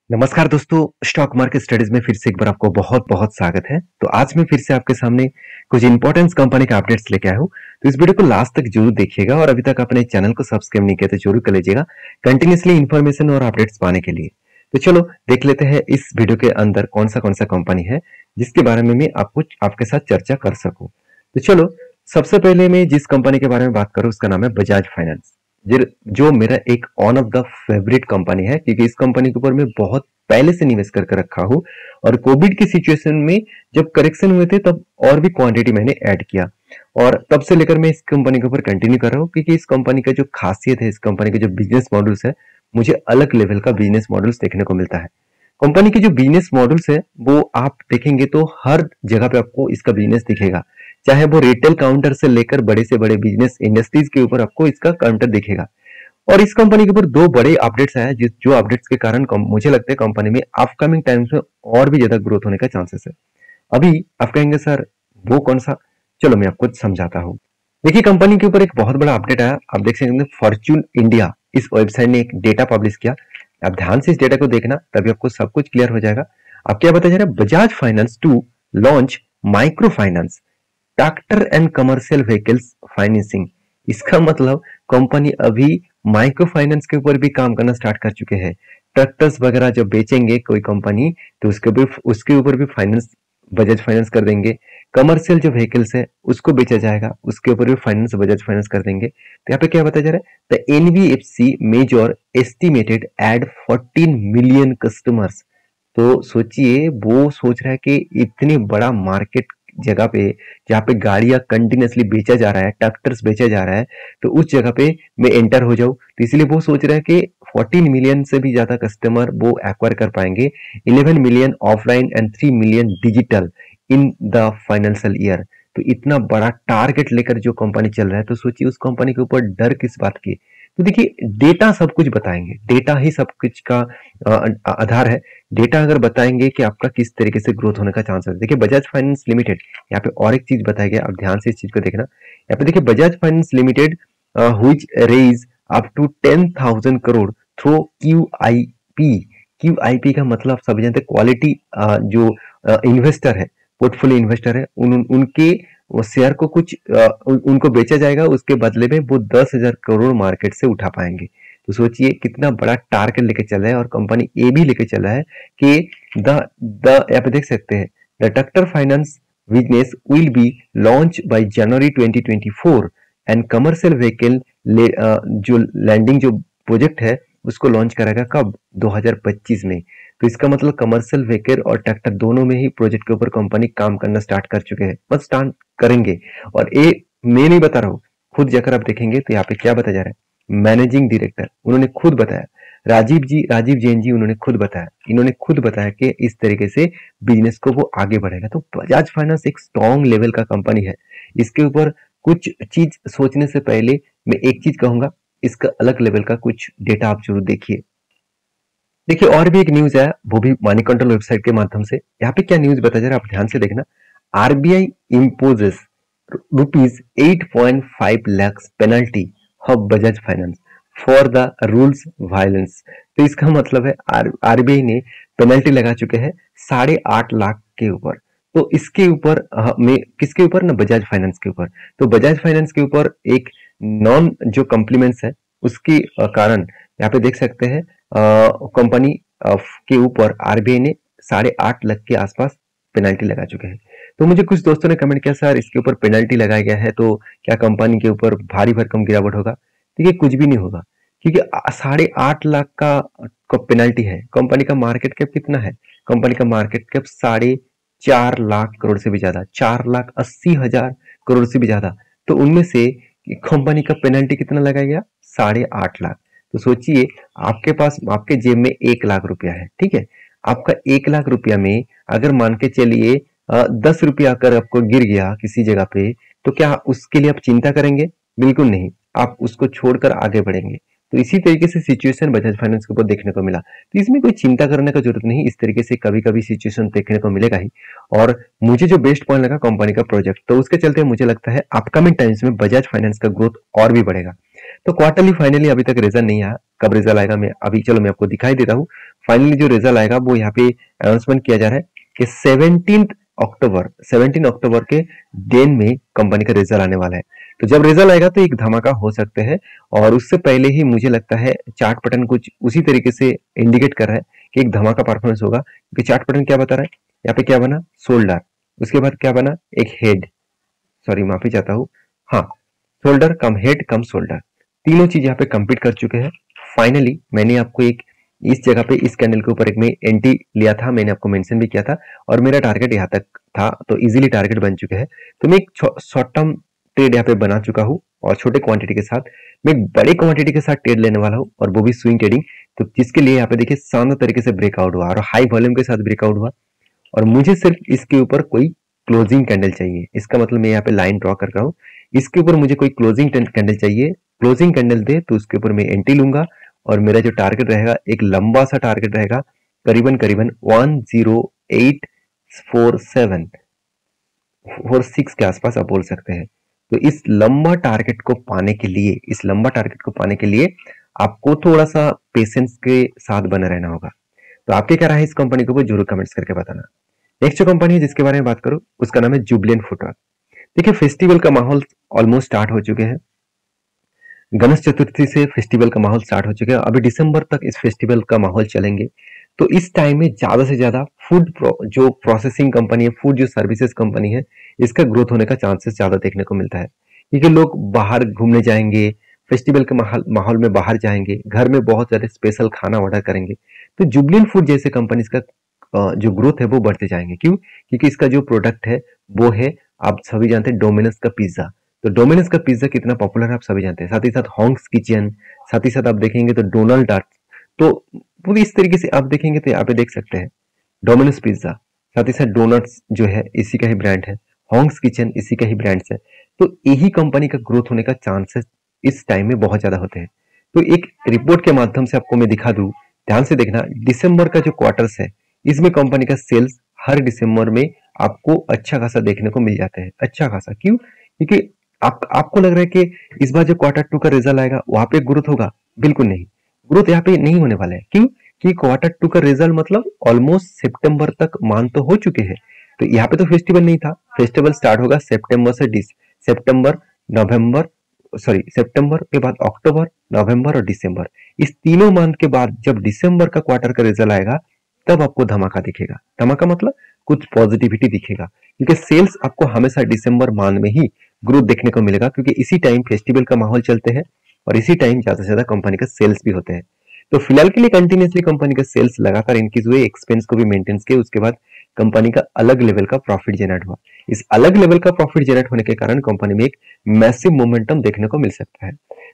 नमस्कार दोस्तों, stock market studies में फिर से एक बार आपको बहुत बहुत स्वागत है। तो आज मैं फिर से आपके सामने कुछ इंपॉर्टेंट कंपनी के अपडेट्स लेके आया हूँ। तो इस वीडियो को लास्ट तक जरूर देखिएगा और अभी तक अपने चैनल को सब्सक्राइब नहीं किया तो जरूर कर लीजिएगा कंटिन्यूसली इन्फॉर्मेशन और अपडेट्स पाने के लिए। तो चलो देख लेते हैं इस वीडियो के अंदर कौन सा कंपनी है जिसके बारे में मैं आपके साथ चर्चा कर सकूं। तो चलो सबसे पहले मैं जिस कंपनी के बारे में बात करूं उसका नाम है बजाज फाइनेंस, जो मेरा एक on off the favourite company है क्योंकि इस कंपनी के ऊपर मैं बहुत पहले से निवेश करके रखा हूं और कोविड की सिचुएशन में जब करेक्शन हुए थे तब और भी क्वांटिटी मैंने ऐड किया और तब से लेकर मैं इस कंपनी के ऊपर कंटिन्यू कर रहा हूं क्योंकि इस कंपनी का जो खासियत है, इस कंपनी के जो बिजनेस मॉडल्स है, मुझे अलग लेवल का बिजनेस मॉडल्स देखने को मिलता है। कंपनी के जो बिजनेस मॉडल्स है वो आप देखेंगे तो हर जगह पे आपको इसका बिजनेस दिखेगा, चाहे वो रिटेल काउंटर से लेकर बड़े से बड़े बिजनेस इंडस्ट्रीज के ऊपर आपको इसका काउंटर दिखेगा। और इस कंपनी के ऊपर दो बड़े अपडेट्स आए जो अपडेट्स के कारण मुझे लगता है कंपनी में अपकमिंग टाइम्स में और भी ज्यादा ग्रोथ होने का चांसेस है। अभी आप कहेंगे सर वो कौन सा, चलो मैं आपको समझाता हूँ। देखिए कंपनी के ऊपर एक बहुत बड़ा अपडेट आया, आप देख सकते हैं फॉर्च्यून इंडिया इस वेबसाइट ने एक डेटा पब्लिश किया। आप ध्यान से इस डेटा को देखना तभी आपको सब कुछ क्लियर हो जाएगा। आप क्या बताया जा रहा है, Bajaj Finance to launch micro finance tractor and commercial vehicles financing. इसका मतलब कंपनी अभी माइक्रो फाइनेंस के ऊपर भी काम करना स्टार्ट कर चुके हैं। ट्रैक्टर्स वगैरह जब बेचेंगे कोई कंपनी तो उसके ऊपर भी फाइनेंस बजाज फाइनेंस कर देंगे। कमर्शियल जो व्हीकल्स है उसको बेचा जाएगा, उसके ऊपर भी फाइनेंस बजाज फाइनेंस कर देंगे। तो यहाँ पे क्या बताया जा रहा है, the NBFC major estimated add 14 million customers. तो सोचिए वो सोच रहा है कि इतनी बड़ा मार्केट जगह पे जहाँ पे गाड़ियां कंटिन्यूसली बेचा जा रहा है, ट्रैक्टर्स बेचा जा रहा है, तो उस जगह पे मैं एंटर हो जाऊं। तो इसलिए वो सोच रहा है कि 14 मिलियन से भी ज्यादा कस्टमर वो एक्वायर कर पाएंगे, 11 million offline and 3 million digital in the financial year. तो इतना बड़ा टारगेट लेकर जो कंपनी चल रहा है, तो सोचिए उस कंपनी के ऊपर डर किस बात की। तो देखिए डेटा सब कुछ बताएंगे, डेटा ही सब कुछ का आधार है। डेटा अगर बताएंगे कि आपका किस तरीके से ग्रोथ होने का चांस है। देखिए बजाज फाइनेंस लिमिटेड, यहाँ पे और एक चीज बताया गया, आप ध्यान से इस चीज को देखना। यहाँ पे देखिए Bajaj Finance Limited which raise up to 10,000 crore through QIP. QIP का मतलब आप सभी जानते हैं क्वालिटी, जो इन्वेस्टर है, पोर्टफोलियो इन्वेस्टर है, उनके शेयर को कुछ उनको बेचा जाएगा, उसके बदले में वो 10,000 करोड़ मार्केट से उठा पाएंगे। तो सोचिए कितना बड़ा टारगेट लेके चल रहा है और कंपनी ये भी लेके चला है कि द द यहाँ पे देख सकते हैं, the tractor finance business will be launch by January 2024 and commercial vehicle जो लैंडिंग जो प्रोजेक्ट है उसको लॉन्च करेगा कब, 2025 में। तो इसका मतलब कमर्शियल व्हीकल और ट्रैक्टर दोनों में ही प्रोजेक्ट के ऊपर कंपनी काम करना स्टार्ट कर चुके हैं, बस स्टार्ट करेंगे। और ये मैं नहीं बता रहा हूँ, खुद जाकर आप देखेंगे तो यहाँ पे क्या बताया जा रहा है, मैनेजिंग डायरेक्टर उन्होंने खुद बताया, राजीव जैन जी उन्होंने खुद बताया, इन्होंने खुद बताया कि इस तरीके से बिजनेस को वो आगे बढ़ेगा। तो बजाज फाइनेंस एक स्ट्रॉन्ग लेवल का कंपनी है। इसके ऊपर कुछ चीज सोचने से पहले मैं एक चीज कहूंगा, इसका अलग लेवल का कुछ डेटा आप जरूर देखिए। देखिए और भी एक न्यूज है, वो भी मनी कंट्रोल वेबसाइट के माध्यम से। यहाँ पे क्या न्यूज बताया जा रहा है, आप ध्यान से देखना। RBI imposes rupees 8.5 lakh penalty of Bajaj finance for the rules violence. तो इसका मतलब है आरबीआई ने पेनल्टी लगा चुके हैं 8.5 लाख के ऊपर। तो इसके ऊपर में किसके ऊपर ना, बजाज फाइनेंस के ऊपर। तो बजाज फाइनेंस के ऊपर एक नॉन जो कॉम्प्लीमेंट्स है उसके कारण यहाँ पे देख सकते हैं कंपनी के ऊपर आरबीआई ने 8.5 लाख के आसपास पेनल्टी लगा चुके हैं। तो मुझे कुछ दोस्तों ने कमेंट किया सर इसके ऊपर पेनल्टी लगाया गया है तो क्या कंपनी के ऊपर भारी भरकम गिरावट होगा। देखिए कुछ भी नहीं होगा क्योंकि 8.5 लाख का पेनल्टी है। कंपनी का मार्केट कैप कितना है, कंपनी का मार्केट कैप 4.5 लाख करोड़ से भी ज्यादा, 4,80,000 करोड़ से भी ज्यादा। तो उनमें से कंपनी का पेनल्टी कितना लगाया गया, 8.5 लाख। तो सोचिए आपके पास आपके जेब में 1 लाख रुपया है, ठीक है। आपका 1 लाख रुपया में अगर मान के चलिए 10 रुपया अगर आपको गिर गया किसी जगह पे, तो क्या उसके लिए आप चिंता करेंगे, बिल्कुल नहीं, आप उसको छोड़कर आगे बढ़ेंगे। तो इसी तरीके से सिचुएशन बजाज फाइनेंस के ऊपर देखने को मिला। तो इसमें कोई चिंता करने का जरूरत नहीं, इस तरीके से कभी कभी सिचुएशन देखने को मिलेगा ही। और मुझे जो बेस्ट पॉइंट लगा कंपनी का प्रोजेक्ट, तो उसके चलते मुझे लगता है अपकमिंग टाइम्स में बजाज फाइनेंस का ग्रोथ और भी बढ़ेगा। तो क्वार्टरली फाइनली अभी तक रिजल्ट नहीं आया, कब रिजल्ट आएगा मैं अभी चलो मैं आपको दिखाई देता हूँ। फाइनली जो रिजल्ट आएगा वो यहाँ पे अनाउंसमेंट किया जा रहा है कि 17 अक्टूबर के दिन में कंपनी का रिजल्ट आने वाला है। तो जब रिजल्ट आएगा तो एक धमाका हो सकते हैं, और उससे पहले ही मुझे लगता है चार्ट पैटर्न कुछ उसी तरीके से इंडिकेट कर रहा है कि एक धमाका परफॉर्मेंस होगा, क्योंकि चार्ट पैटर्न क्या बता रहा है, यहाँ पे क्या बना, शोल्डर, उसके बाद क्या बना, एक हेड, सॉरी माफी चाहता हूँ, हाँ शोल्डर कम हेड कम शोल्डर, तीनों चीज यहाँ पे कंप्लीट कर चुके हैं। फाइनली मैंने आपको एक इस जगह पे इस कैंडल के ऊपर एक में एंट्री लिया था, मैंने आपको मेंशन भी किया था, और मेरा टारगेट यहाँ तक था, तो इजीली टारगेट बन चुके हैं। तो मैं एक शॉर्ट टर्म ट्रेड यहाँ पे बना चुका हूँ, और छोटे क्वांटिटी के साथ मैं एक बड़े क्वांटिटी के साथ ट्रेड लेने वाला हूँ, और वो भी स्विंग ट्रेडिंग। तो जिसके लिए यहाँ पे देखिए शानदार तरीके से ब्रेकआउट हुआ और हाई वॉल्यूम के साथ ब्रेकआउट हुआ, और मुझे सिर्फ इसके ऊपर कोई क्लोजिंग कैंडल चाहिए। इसका मतलब मैं यहाँ पे लाइन ड्रॉ कर रहा हूँ, इसके ऊपर मुझे कोई क्लोजिंग कैंडल चाहिए, क्लोजिंग कैंडल दे तो उसके ऊपर मैं एंट्री लूंगा, और मेरा जो टारगेट रहेगा एक लंबा सा टारगेट रहेगा, करीबन 1084746 के आसपास आप बोल सकते हैं। तो इस लंबा टारगेट को पाने के लिए आपको थोड़ा सा पेशेंस के साथ बने रहना होगा। तो आपके क्या राय है इस कंपनी के ऊपर जरूर कमेंट्स करके बताना। नेक्स्ट जो कंपनी है जिसके बारे में बात करूं उसका नाम है जुबिलेंट फुटवर्क। देखिए फेस्टिवल का माहौल ऑलमोस्ट स्टार्ट हो चुके हैं, गणेश चतुर्थी से फेस्टिवल का माहौल स्टार्ट हो चुका है, अभी दिसंबर तक इस फेस्टिवल का माहौल चलेंगे। तो इस टाइम में ज्यादा से ज्यादा फूड जो प्रोसेसिंग कंपनी है, फूड जो सर्विसेज कंपनी है, इसका ग्रोथ होने का चांसेस ज्यादा देखने को मिलता है, क्योंकि लोग बाहर घूमने जाएंगे, फेस्टिवल के माहौल में बाहर जाएंगे, घर में बहुत ज्यादा स्पेशल खाना ऑर्डर करेंगे। तो जुबिलेंट फूड जैसे कंपनी का जो ग्रोथ है वो बढ़ते जाएंगे। क्यों? क्योंकि इसका जो प्रोडक्ट है वो है, आप सभी जानते हैं, डोमिनोज का पिज्जा। तो डोमिनोज का पिज्जा कितना पॉपुलर है आप सभी जानते हैं, साथ ही साथ हॉन्ग्स किचन, साथ ही साथ आप देखेंगे तो डोनाल्ड डक। तो पूरी इस तरीके से आप देखेंगे तो यहाँ पे देख सकते हैं डोमिनोज पिज्जा, साथ ही साथ डोनट्स जो है इसी का ही ब्रांड है, हॉन्ग्स किचन इसी का ही ब्रांड है। तो यही कंपनी का ग्रोथ होने का चांसेस इस टाइम में बहुत ज्यादा होते हैं। तो एक रिपोर्ट के माध्यम से आपको मैं दिखा दूं, ध्यान से देखना, दिसंबर का जो क्वार्टर्स है इसमें कंपनी का सेल्स हर दिसंबर में आपको अच्छा खासा देखने को मिल जाता है। अच्छा खासा क्यों? क्योंकि आपको लग रहा है कि इस बार जो क्वार्टर 2 का रिजल्ट आएगा वहां पे ग्रोथ होगा, बिल्कुल नहीं, ग्रोथ यहाँ पे नहीं होने वाला है। क्यों? कि क्वार्टर 2 का रिजल्ट मतलब ऑलमोस्ट सितंबर तक मान तो हो चुके हैं। तो यहाँ पे तो फेस्टिवल नहीं था, फेस्टिवल स्टार्ट होगा सितंबर के बाद अक्टूबर, नवंबर और दिसंबर, इस तीनों मंथ के बाद जब दिसंबर का क्वार्टर का रिजल्ट आएगा तब आपको धमाका दिखेगा। धमाका मतलब कुछ पॉजिटिविटी दिखेगा, क्योंकि सेल्स आपको हमेशा दिसंबर मंथ में ही ग्रोथ देखने को मिलेगा, क्योंकि इसी टाइम फेस्टिवल का माहौल चलते हैं और इसी टाइम ज्यादा से ज्यादा कंपनी का सेल्स भी होते हैं। तो फिलहाल के लिए कंटिन्यूसली कंपनी का सेल्स लगातार इंक्रीज हुए, एक्सपेंस को भी मेंटेन किए, उसके बाद कंपनी का अलग लेवल का प्रॉफिट जनरेट हुआ। इस अलग लेवल का प्रॉफिट जनरेट होने के कारण कंपनी में एक मैसिव मोमेंटम देखने को मिल सकता है।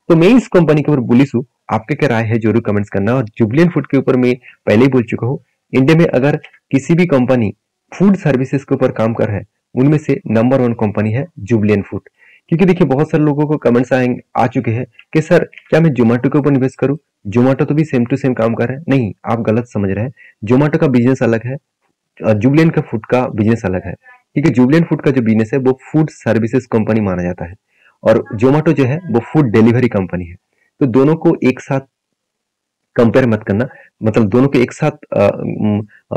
तो मैं इस कंपनी के ऊपर बुलिश हूँ, आपके क्या राय है जरूर कमेंट्स करना। और जुबिलेंट फूड के ऊपर मैं पहले ही बोल चुका हूँ, इंडिया में अगर किसी भी कंपनी फूड सर्विसेज के ऊपर काम कर रहा है उनमें से नंबर 1 कंपनी है जुबिलेंट फूड। क्योंकि देखिए बहुत सारे लोगों को कमेंट्स आ चुके हैं कि सर क्या मैं जोमेटो के ऊपर निवेश करूं, जोमेटो तो भी सेम टू सेम काम कर रहा है। नहीं, आप गलत समझ रहे हैं, जोमेटो का बिजनेस अलग है, जुबिलेंट का फूड का बिजनेस अलग है। क्योंकि जुबिलेंट फूड का जो बिजनेस है वो फूड सर्विसेज कंपनी माना जाता है, और जोमेटो जो है वो फूड डिलीवरी कंपनी है। तो दोनों को एक साथ कंपेयर मत करना, मतलब दोनों को एक साथ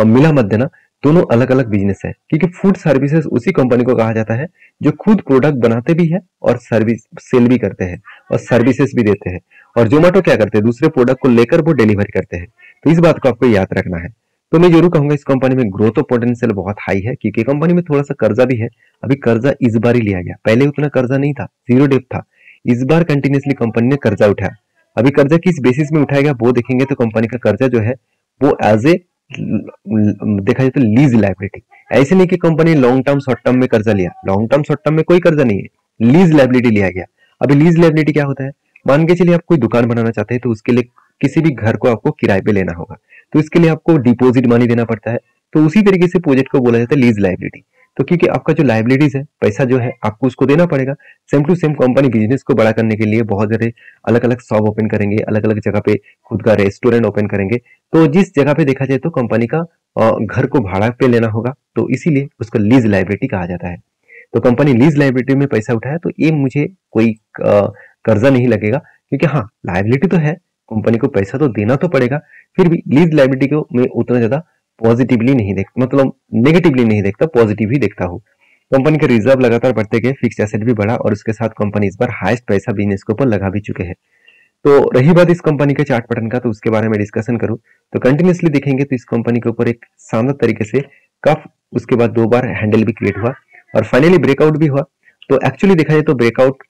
मिला मत देना, दोनों अलग अलग बिजनेस है। क्योंकि फूड सर्विसेज उसी कंपनी को कहा जाता है जो खुद प्रोडक्ट बनाते भी है और सर्विस सेल भी करते हैं और सर्विसेज भी देते हैं। और जोमेटो क्या करते हैं, दूसरे प्रोडक्ट को लेकर वो डिलीवर करते हैं। तो इस बात को आपको याद रखना है। तो मैं जरूर कहूंगा इस कंपनी में ग्रोथ पोटेंशियल बहुत हाई है, क्योंकि कंपनी में थोड़ा सा कर्जा भी है। अभी कर्जा इस बार ही लिया गया, पहले उतना कर्जा नहीं था, जीरो डेप था। इस बार कंटिन्यूसली कंपनी ने कर्जा उठाया। अभी कर्जा किस बेसिस में उठाएगा वो देखेंगे, तो कंपनी का कर्जा जो है वो एज ए देखा जाए तो लीज लाइबिलिटी, ऐसे नहीं कि company long term short term में कर्जा लिया, लॉन्ग टर्म शॉर्ट टर्म में कोई कर्जा नहीं है, लीज लाइबिलिटी लिया गया। अभी लीज लाइबिलिटी क्या होता है, मान के चलिए आप कोई दुकान बनाना चाहते हैं, तो उसके लिए किसी भी घर को आपको किराए पे लेना होगा, तो इसके लिए आपको डिपॉजिट मनी देना पड़ता है। तो उसी तरीके से प्रोजेक्ट को बोला जाता है लीज लाइबिलिटी। तो क्योंकि आपका जो लाइबिलिटीज है, पैसा जो है आपको उसको देना पड़ेगा। Same to same company business को बड़ा करने के लिए बहुत सारे अलग अलग शॉप ओपन करेंगे, अलग अलग जगह पे खुद का रेस्टोरेंट ओपन करेंगे। तो जिस जगह पे देखा जाए तो कंपनी का घर को भाड़ा पे लेना होगा, तो इसीलिए उसको लीज लाइबिलिटी कहा जाता है। तो कंपनी लीज लाइबिलिटी में पैसा उठाया, तो ये मुझे कोई कर्जा नहीं लगेगा, क्योंकि हाँ लायबिलिटी तो है, कंपनी को पैसा तो देना तो पड़ेगा, फिर भी लीज लायबिलिटी को मैं उतना ज्यादा पॉजिटिवली नहीं देखता, मतलब नेगेटिवली नहीं देखता, पॉजिटिव ही देखता हूँ। कंपनी के रिजर्व लगातार बढ़ते गए, फिक्स एसेट भी बढ़ा और उसके साथ कंपनी इस बार हाईएस्ट पैसा बिजनेस के ऊपर लगा भी चुके हैं। तो रही बात इस कंपनी के चार्ट पैटर्न का, तो उसके बारे में डिस्कशन करूं तो कंटिन्यूसली देखेंगे तो इस कंपनी के ऊपर एक शानदार तरीके से कफ, उसके बाद 2 बार हैंडल भी क्रिएट हुआ और फाइनली ब्रेकआउट भी हुआ। तो एक्चुअली देखा जाए तो ब्रेकआउट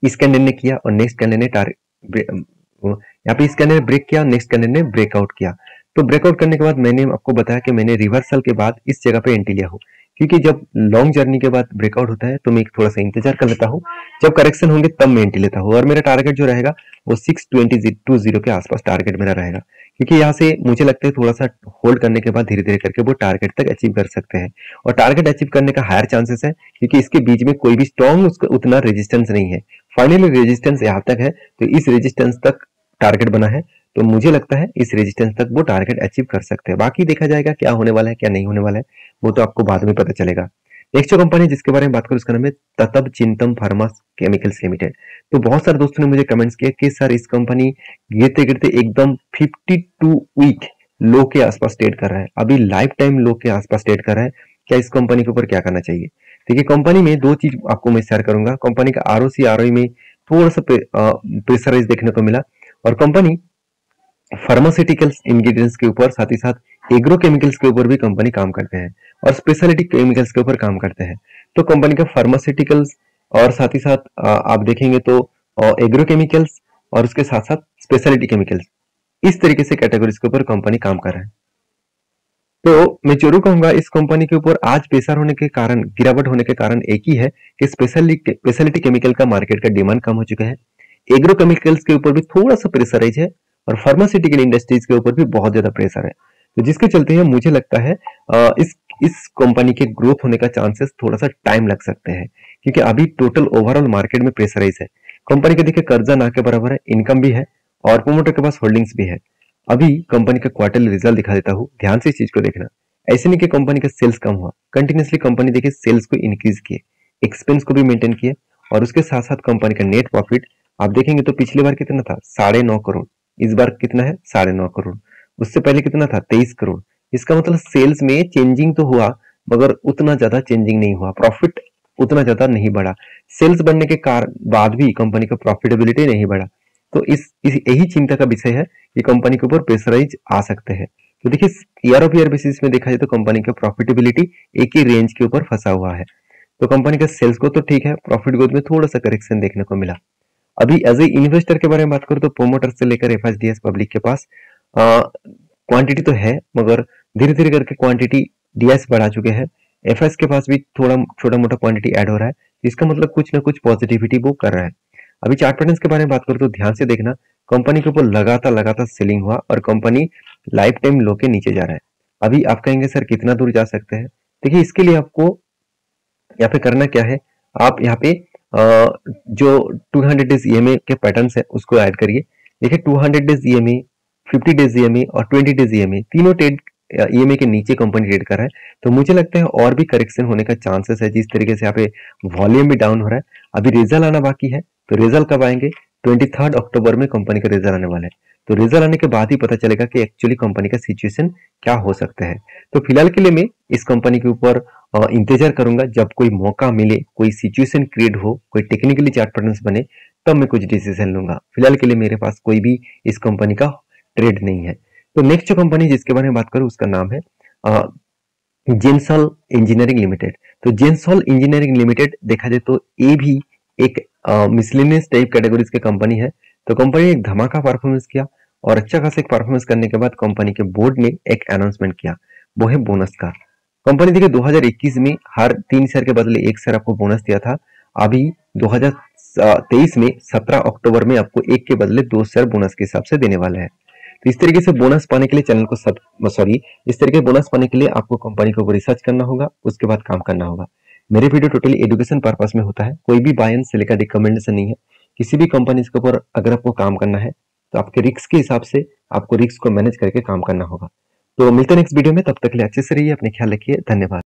इस कैंडल ने किया और नेक्स्ट कैंडल ने यहाँ पे इस कैंडल ने ब्रेक किया, नेक्स्ट कैंडल ने ब्रेकआउट किया। तो ब्रेकआउट करने के बाद मैंने आपको बताया कि मैंने रिवर्सल के बाद इस जगह पे एंट्री लिया हूँ, क्योंकि जब लॉन्ग जर्नी के बाद ब्रेकआउट होता है तो मैं थोड़ा सा इंतजार कर लेता हूँ, जब करेक्शन होंगे तब मैं एंट्री लेता हूँ और मेरा टारगेट जो रहेगा वो 620 के आसपास टारगेट मेरा रहेगा, क्योंकि यहाँ से मुझे लगता है थोड़ा सा होल्ड करने के बाद धीरे धीरे करके वो टारगेट तक अचीव कर सकते हैं और टारगेट अचीव करने का हायर चांसेस है, क्योंकि इसके बीच में कोई भी स्ट्रॉन्ग उतना रेजिस्टेंस नहीं है। फाइनली रेजिस्टेंस यहाँ तक है, तो इस रेजिस्टेंस तक टारगेट बना है, तो मुझे लगता है इस रेजिस्टेंस तक वो टारगेट अचीव कर सकते हैं। बाकी देखा जाएगा क्या होने वाला है क्या नहीं होने वाला है, वो तो आपको बाद में पता चलेगा। नेक्स्ट जो कंपनी जिसके बारे में बात करूं उसका नाम है ततब चिंतम फार्मा केमिकल्स लिमिटेड। तो बहुत सारे दोस्तों ने मुझे कमेंट्स किया कि सर इस कंपनी गिरते गिरते एकदम 52 वीक लो के आसपास ट्रेड कर रहा है, अभी लाइफ टाइम लो के आसपास ट्रेड कर रहा है, क्या इस कंपनी के ऊपर क्या करना चाहिए। देखिए कंपनी में दो चीज आपको मैं शेयर करूंगा। कंपनी का आरओसी आरओई में थोड़ा सा प्रेशराइज देखने को मिला और कंपनी फार्मास्यूटिकल्स इंग्रेडिएंट्स के ऊपर, साथ ही साथ एग्रो केमिकल्स के ऊपर भी कंपनी काम करते हैं और स्पेशलिटी केमिकल्स के ऊपर काम करते हैं। तो कंपनी का फार्मास्यूटिकल्स और साथ ही साथ आप देखेंगे तो एग्रो केमिकल्स और उसके साथ साथ स्पेशलिटी केमिकल्स, इस तरीके से कैटेगरीज के ऊपर कंपनी काम कर रहा है। तो मैं जरूर कहूंगा इस कंपनी के ऊपर आज प्रेशर होने के कारण, गिरावट होने के कारण एक ही है कि स्पेशलिटी केमिकल का मार्केट का डिमांड कम हो चुका है, एग्रो केमिकल्स के ऊपर भी थोड़ा सा प्रेशराइज है और फार्मास्यूटिकल इंडस्ट्रीज के ऊपर भी बहुत ज्यादा प्रेशर है। तो जिसके चलते हैं मुझे लगता है इस कंपनी के ग्रोथ होने का चांसेस थोड़ा सा टाइम लग सकते हैं, क्योंकि अभी टोटल ओवरऑल मार्केट में प्रेशराइज है। कंपनी के देखिए कर्जा ना के बराबर है, इनकम भी है और प्रोमोटर के पास होल्डिंग्स भी है। अभी कंपनी का क्वार्टरली रिजल्ट दिखा देता हूँ, ध्यान से इस चीज को देखना। ऐसे नहीं कि कंपनी का सेल्स कम हुआ, कंटिन्यूसली कंपनी देखिए सेल्स को इंक्रीज किए, एक्सपेंस को भी मेंटेन किए और उसके साथ साथ कंपनी का नेट प्रॉफिट आप देखेंगे तो पिछली बार कितना था 9.5 करोड़, इस बार कितना है 9.5 करोड़, उससे पहले कितना था 23 करोड़। इसका मतलब सेल्स में चेंजिंग तो हुआ मगर उतना ज्यादा चेंजिंग नहीं हुआ, प्रॉफिट उतना ज्यादा नहीं बढ़ा। सेल्स बढ़ने के कारण बाद भी कंपनी का प्रॉफिटेबिलिटी नहीं बढ़ा। तो इस यही चिंता का विषय है कि कंपनी के ऊपर प्रेशराइज आ सकते हैं। तो देखिए ईयर ऑफ ईयर बेसिस में देखा जाए तो कंपनी का प्रॉफिटेबिलिटी एक ही रेंज के ऊपर फंसा हुआ है। तो कंपनी का सेल्स ग्रोथ तो ठीक है, प्रॉफिट ग्रोथ में थोड़ा सा करेक्शन देखने को मिला। अभी एज ए इन्वेस्टर के बारे में बात करूं तो प्रोमोटर से लेकर एफएसडीएस पब्लिक के पास क्वांटिटी तो है, मगर धीरे धीरे करके क्वांटिटी डीएस बढ़ा चुके हैं, एफएस के पास भी थोड़ा छोटा मोटा क्वांटिटी ऐड हो रहा है, इसका मतलब कुछ ना कुछ पॉजिटिविटी वो कर रहा है। अभी चार्ट पैटर्न्स के बारे में बात करूं तो ध्यान से देखना, कंपनी के ऊपर लगातार सेलिंग हुआ और कंपनी लाइफ टाइम लो के नीचे जा रहा है। अभी आप कहेंगे सर कितना दूर जा सकते हैं, देखिए इसके लिए आपको यहाँ पे करना क्या है, आप यहाँ पे जो 200 डेज ईएमए के पैटर्न्स है उसको ऐड करिए। देखिए 200 डेज ईएमए, 50 डेज ईएमए और 20 डेज ईएमए तीनों ट्रेड ईएमए के नीचे कंपनी ट्रेड कर रहा है। तो मुझे लगता है और भी करेक्शन होने का चांसेस है, जिस तरीके से यहाँ पे वॉल्यूम भी डाउन हो रहा है। अभी रिजल्ट आना बाकी है, तो रिजल्ट कब आएंगे, 23 अक्टूबर में कंपनी का रिजल्ट आने वाला है। तो रिजल्ट आने के बाद ही पता चलेगा कि एक्चुअली कंपनी का सिचुएशन क्या हो सकता है। तो फिलहाल के लिए मैं इस कंपनी के ऊपर इंतजार करूंगा, जब कोई मौका मिले, कोई सिचुएशन क्रिएट हो, कोई टेक्निकली चार्ट पैटर्न्स बने, तब मैं कुछ डिसीजन लूंगा। फिलहाल के लिए मेरे पास कोई भी इस कंपनी का ट्रेड नहीं है। तो नेक्स्ट जो कंपनी जिसके बारे में बात करूं उसका नाम है जेंसॉल इंजीनियरिंग लिमिटेड। तो जेंसॉल इंजीनियरिंग लिमिटेड देखा जाए तो ये भी एक मिसलेनियस टाइप कैटेगरीज की कंपनी है। तो कंपनी ने एक धमाका परफॉर्मेंस किया और अच्छा खासा एक परफॉर्मेंस करने के बाद कंपनी के बोर्ड ने एक अनाउंसमेंट किया, वो है बोनस का। कंपनी देखिए 2021 में हर 3 शेयर के बदले 1 शेयर आपको बोनस दिया था। अभी 2023 में 17 अक्टूबर में आपको 1 के बदले 2 शेयर बोनस के हिसाब से देने वाले हैं। तो इस तरीके से बोनस पाने के लिए चैनल को इस तरीके बोनस पाने के लिए आपको कंपनी को रिसर्च करना होगा, उसके बाद काम करना होगा। मेरे वीडियो टोटली एजुकेशन पर्पस में होता है, कोई भी बायन से लेकर रिकमेंडेशन नहीं है। किसी भी कंपनी के ऊपर अगर आपको काम करना है तो आपके रिस्क के हिसाब से आपको रिस्क को मैनेज करके काम करना होगा। तो मिलते हैं नेक्स्ट वीडियो में, तब तक के लिए अच्छे से रहिए, अपने ख्याल रखिए, धन्यवाद।